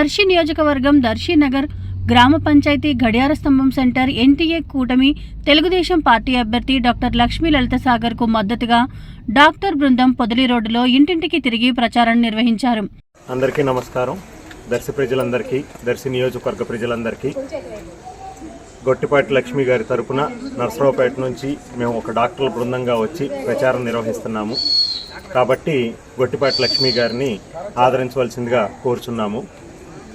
దర్శి నియోజకవర్గం దర్శి నగర్ గ్రామ పంచాయతీ గడియార స్తంభం సెంటర్ ఎన్టీఏ కూటమి తెలుగుదేశం పార్టీ అభ్యర్థి డాక్టర్ లక్ష్మీ లలిత సాగర్ కు మద్దతుగా డాక్టర్ బృందం పొదిలి రోడ్డులో ఇంటింటికి తిరిగి ప్రచారం నిర్వహించారు. అందరికీ నమస్కారం. దర్శి ప్రజలందరికీ, దర్శి నియోజకవర్గ ప్రజలందరికీ గొట్టిపాటి లక్ష్మి గారి తరపున నర్సరావుపేట నుంచి మేము ఒక డాక్టర్ల బృందంగా వచ్చి ప్రచారం నిర్వహిస్తున్నాము. కాబట్టి గొట్టిపాటి లక్ష్మి గారిని ఆదరించవలసిందిగా కోరుచున్నాము.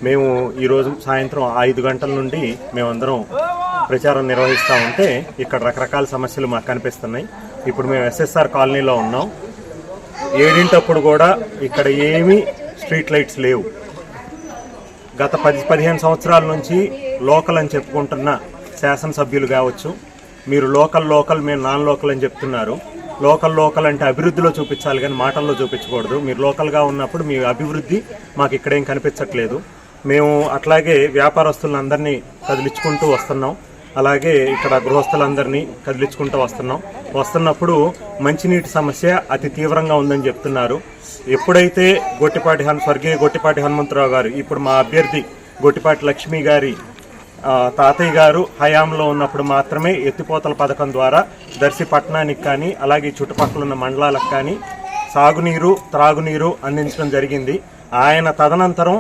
మేము ఈరోజు సాయంత్రం 5 గంటల నుండి మేమందరం ప్రచారం నిర్వహిస్తూ ఉంటే ఇక్కడ రకరకాల సమస్యలు మాకు కనిపిస్తున్నాయి. ఇప్పుడు మేము ఎస్ఎస్ఆర్ కాలనీలో ఉన్నాం. 7 కూడా ఇక్కడ ఏమీ స్ట్రీట్ లైట్స్ లేవు. గత 10-15 సంవత్సరాల నుంచి లోకల్ అని చెప్పుకుంటున్న శాసనసభ్యులు కావచ్చు, మీరు లోకల్ మేము నాన్ లోకల్ అని చెప్తున్నారు. లోకల్ అంటే అభివృద్ధిలో చూపించాలి కానీ మాటల్లో చూపించకూడదు. మీరు లోకల్గా ఉన్నప్పుడు మీ అభివృద్ధి మాకు ఇక్కడేం కనిపించట్లేదు. మేము అట్లాగే వ్యాపారస్తులందరినీ కదిలించుకుంటూ వస్తున్నాం. అలాగే ఇక్కడ గృహస్థులందరినీ కదిలించుకుంటూ వస్తున్నప్పుడు మంచినీటి సమస్య అతి తీవ్రంగా ఉందని చెప్తున్నారు. ఎప్పుడైతే స్వర్గీయ గొట్టిపాటి హనుమంతరావు గారు, ఇప్పుడు మా అభ్యర్థి గొట్టిపాటి లక్ష్మి గారి తాతయ్య గారు హయాంలో ఉన్నప్పుడు మాత్రమే ఎత్తిపోతల పథకం ద్వారా దర్శి పట్టణానికి కానీ అలాగే చుట్టుపక్కల ఉన్న మండలాలకు కానీ సాగునీరు, త్రాగునీరు అందించడం జరిగింది. ఆయన తదనంతరం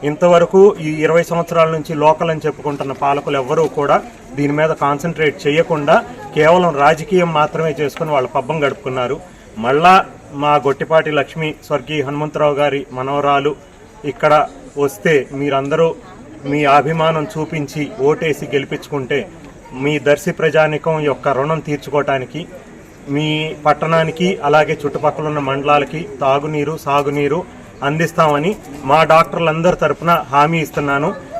ఇంతవరకు ఈ 20 సంవత్సరాల నుంచి లోకల్ అని చెప్పుకుంటున్న పాలకులు ఎవ్వరూ కూడా దీని మీద కాన్సన్ట్రేట్ చేయకుండా కేవలం రాజకీయం మాత్రమే చేసుకుని వాళ్ళ పబ్బం గడుపుకున్నారు. మళ్ళా మా గొట్టిపాటి లక్ష్మి స్వర్గీయ హనుమంతరావు గారి మనవరాలు ఇక్కడ వస్తే మీరందరూ మీ అభిమానం చూపించి ఓటేసి గెలిపించుకుంటే మీ దర్శి ప్రజానికం యొక్క రుణం తీర్చుకోవటానికి మీ పట్టణానికి అలాగే చుట్టుపక్కల ఉన్న మండలాలకి తాగునీరు, సాగునీరు అందిస్తామని మా డాక్టర్లందరి తరపున హామీ ఇస్తున్నాను.